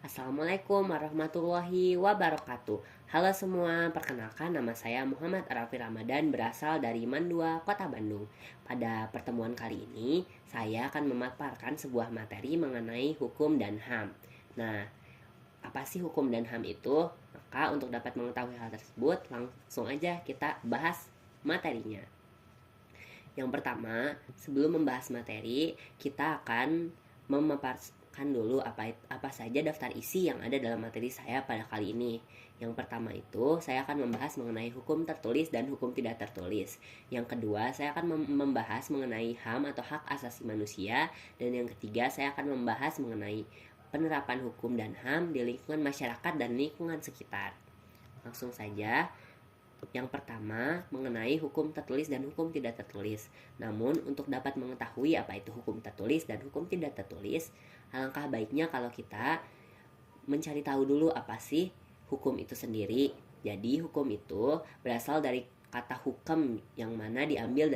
Assalamualaikum warahmatullahi wabarakatuh. Halo semua, perkenalkan nama saya Muhammad Arafi Ramadan, berasal dari Mandua, Kota Bandung. Pada pertemuan kali ini, saya akan memaparkan sebuah materi mengenai hukum dan HAM. Nah, apa sih hukum dan HAM itu? Maka untuk dapat mengetahui hal tersebut, langsung aja kita bahas materinya. Yang pertama, sebelum membahas materi, kita akan memaparkan dulu apa saja daftar isi yang ada dalam materi saya pada kali ini. Yang pertama itu, saya akan membahas mengenai hukum tertulis dan hukum tidak tertulis. Yang kedua, saya akan membahas mengenai HAM atau hak asasi manusia. Dan yang ketiga, saya akan membahas mengenai penerapan hukum dan HAM di lingkungan masyarakat dan lingkungan sekitar. Langsung saja. Yang pertama, mengenai hukum tertulis dan hukum tidak tertulis. Namun, untuk dapat mengetahui apa itu hukum tertulis dan hukum tidak tertulis, alangkah baiknya kalau kita mencari tahu dulu apa sih hukum itu sendiri. Jadi, hukum itu berasal dari kata hukum yang mana diambil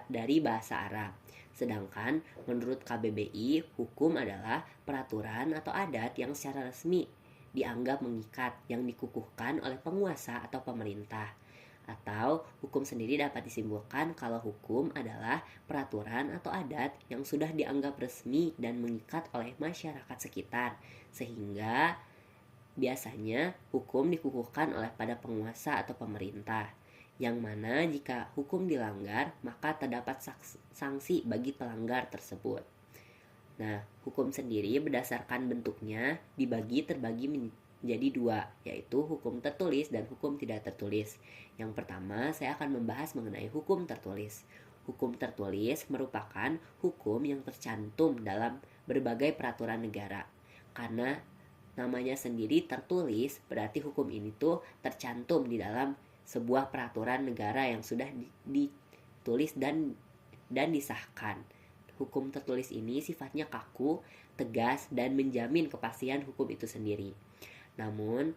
dari bahasa Arab. Sedangkan, menurut KBBI, hukum adalah peraturan atau adat yang secara resmi dianggap mengikat yang dikukuhkan oleh penguasa atau pemerintah. Atau hukum sendiri dapat disimpulkan kalau hukum adalah peraturan atau adat yang sudah dianggap resmi dan mengikat oleh masyarakat sekitar, sehingga biasanya hukum dikukuhkan oleh pada penguasa atau pemerintah, yang mana jika hukum dilanggar maka terdapat sanksi bagi pelanggar tersebut. Nah, hukum sendiri berdasarkan bentuknya terbagi menjadi dua, yaitu hukum tertulis dan hukum tidak tertulis. Yang pertama, saya akan membahas mengenai hukum tertulis. Hukum tertulis merupakan hukum yang tercantum dalam berbagai peraturan negara. Karena namanya sendiri tertulis, berarti hukum ini tuh tercantum di dalam sebuah peraturan negara yang sudah ditulis dan disahkan. Hukum tertulis ini sifatnya kaku, tegas, dan menjamin kepastian hukum itu sendiri. Namun,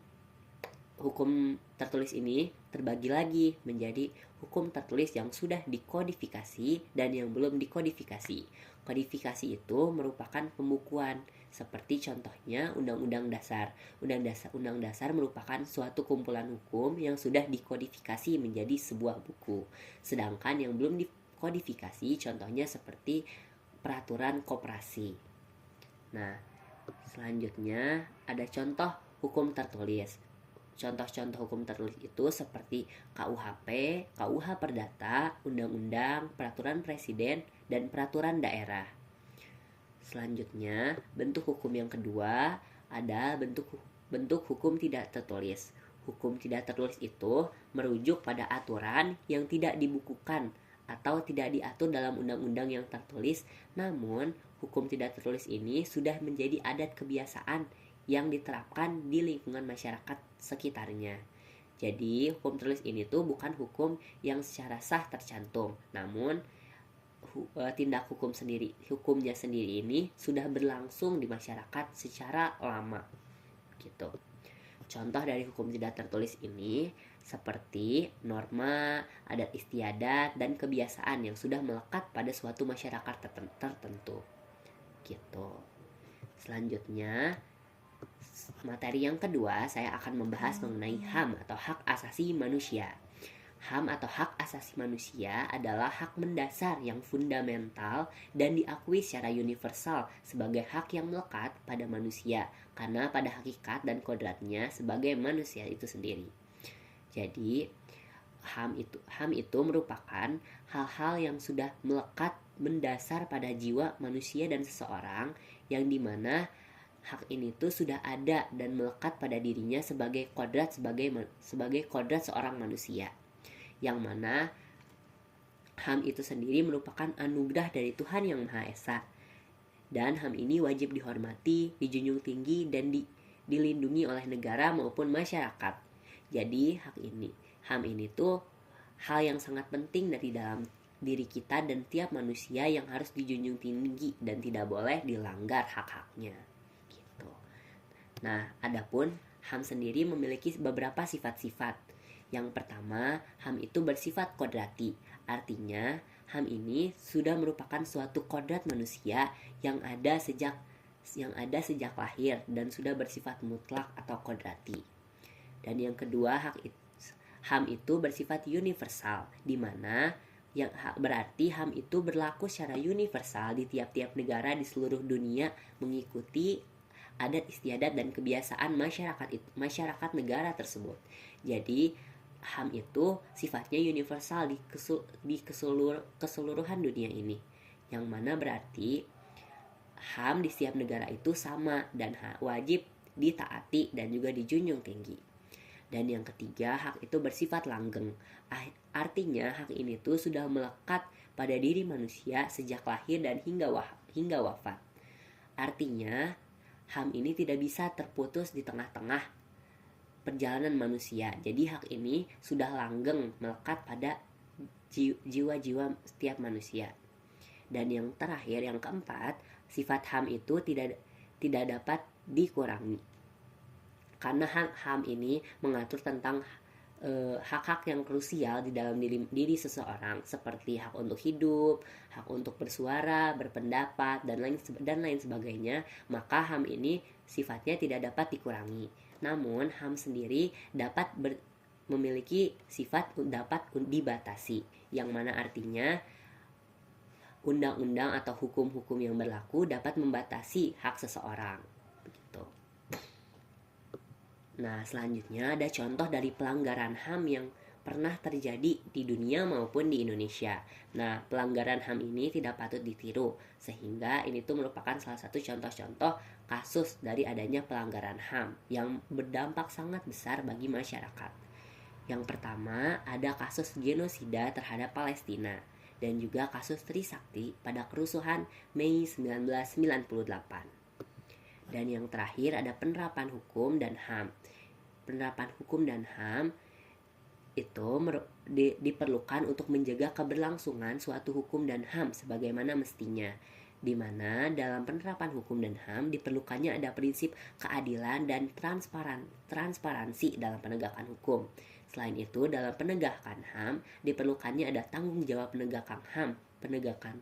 hukum tertulis ini terbagi lagi menjadi hukum tertulis yang sudah dikodifikasi dan yang belum dikodifikasi. Kodifikasi itu merupakan pembukuan, seperti contohnya Undang-Undang Dasar. Undang Dasar merupakan suatu kumpulan hukum yang sudah dikodifikasi menjadi sebuah buku. Sedangkan yang belum dikodifikasi contohnya seperti peraturan koperasi. Nah, selanjutnya ada contoh hukum tertulis. Contoh-contoh hukum tertulis itu seperti KUHP, KUH Perdata, Undang-Undang, Peraturan Presiden, dan Peraturan Daerah. Selanjutnya, bentuk hukum yang kedua ada bentuk hukum tidak tertulis. Hukum tidak tertulis itu merujuk pada aturan yang tidak dibukukan atau tidak diatur dalam undang-undang yang tertulis, namun hukum tidak tertulis ini sudah menjadi adat kebiasaan yang diterapkan di lingkungan masyarakat sekitarnya. Jadi hukum tertulis ini tuh bukan hukum yang secara sah tercantum, namun tindak hukumnya sendiri ini sudah berlangsung di masyarakat secara lama gitu. Contoh dari hukum tidak tertulis ini seperti norma, adat istiadat, dan kebiasaan yang sudah melekat pada suatu masyarakat tertentu. Gitu. Selanjutnya, materi yang kedua saya akan membahas mengenai HAM atau hak asasi manusia. HAM atau hak asasi manusia adalah hak mendasar yang fundamental dan diakui secara universal sebagai hak yang melekat pada manusia karena pada hakikat dan kodratnya sebagai manusia itu sendiri. Jadi HAM itu merupakan hal-hal yang sudah melekat mendasar pada jiwa manusia dan seseorang, yang dimana hak ini tuh sudah ada dan melekat pada dirinya sebagai kodrat seorang manusia, yang mana HAM itu sendiri merupakan anugerah dari Tuhan Yang Maha Esa. Dan HAM ini wajib dihormati, dijunjung tinggi, dan dilindungi oleh negara maupun masyarakat. Jadi HAM ini tuh hal yang sangat penting dari dalam diri kita dan tiap manusia yang harus dijunjung tinggi dan tidak boleh dilanggar hak-haknya. Gitu. Nah, adapun HAM sendiri memiliki beberapa sifat-sifat. Yang pertama, HAM itu bersifat kodrati. Artinya, HAM ini sudah merupakan suatu kodrat manusia yang ada sejak yang ada sejak lahir dan sudah bersifat mutlak atau kodrati. Dan yang kedua, HAM itu bersifat universal, di mana yang berarti HAM itu berlaku secara universal di tiap-tiap negara di seluruh dunia, mengikuti adat istiadat dan kebiasaan masyarakat negara tersebut. Jadi HAM itu sifatnya universal di keseluruhan dunia ini, yang mana berarti HAM di setiap negara itu sama dan wajib ditaati dan juga dijunjung tinggi. Dan yang ketiga, hak itu bersifat langgeng. Artinya hak ini tuh sudah melekat pada diri manusia sejak lahir dan hingga wafat. Artinya HAM ini tidak bisa terputus di tengah-tengah perjalanan manusia. Jadi hak ini sudah langgeng melekat pada jiwa-jiwa setiap manusia. Dan yang terakhir, yang keempat, sifat HAM itu tidak dapat dikurangi. Karena HAM ini mengatur tentang hak-hak yang krusial di dalam diri seseorang, seperti hak untuk hidup, hak untuk bersuara, berpendapat, dan lain sebagainya. Maka HAM ini sifatnya tidak dapat dikurangi. Namun HAM sendiri dapat memiliki sifat dapat dibatasi, yang mana artinya undang-undang atau hukum-hukum yang berlaku dapat membatasi hak seseorang. Begitu. Nah, selanjutnya ada contoh dari pelanggaran HAM yang pernah terjadi di dunia maupun di Indonesia. Nah, pelanggaran HAM ini tidak patut ditiru, sehingga ini tuh merupakan salah satu contoh-contoh kasus dari adanya pelanggaran HAM yang berdampak sangat besar bagi masyarakat. Yang pertama, ada kasus genosida terhadap Palestina dan juga kasus Trisakti pada kerusuhan Mei 1998. Dan yang terakhir ada penerapan hukum dan HAM. Penerapan hukum dan HAM itu diperlukan untuk menjaga keberlangsungan suatu hukum dan HAM sebagaimana mestinya, di mana dalam penerapan hukum dan HAM diperlukannya ada prinsip keadilan dan transparansi dalam penegakan hukum. Selain itu, dalam penegakan HAM diperlukannya ada tanggung jawab penegakan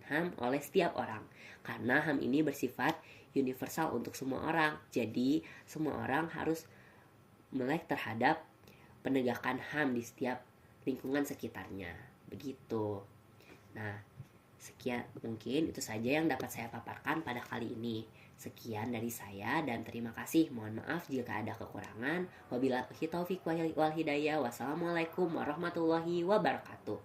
HAM oleh setiap orang, karena HAM ini bersifat universal untuk semua orang. Jadi semua orang harus melek terhadap penegakan HAM di setiap lingkungan sekitarnya. Begitu. Nah, sekian mungkin itu saja yang dapat saya paparkan pada kali ini. Sekian dari saya dan terima kasih. Mohon maaf jika ada kekurangan. Wabillahi taufiq wal hidayah. Wassalamualaikum warahmatullahi wabarakatuh.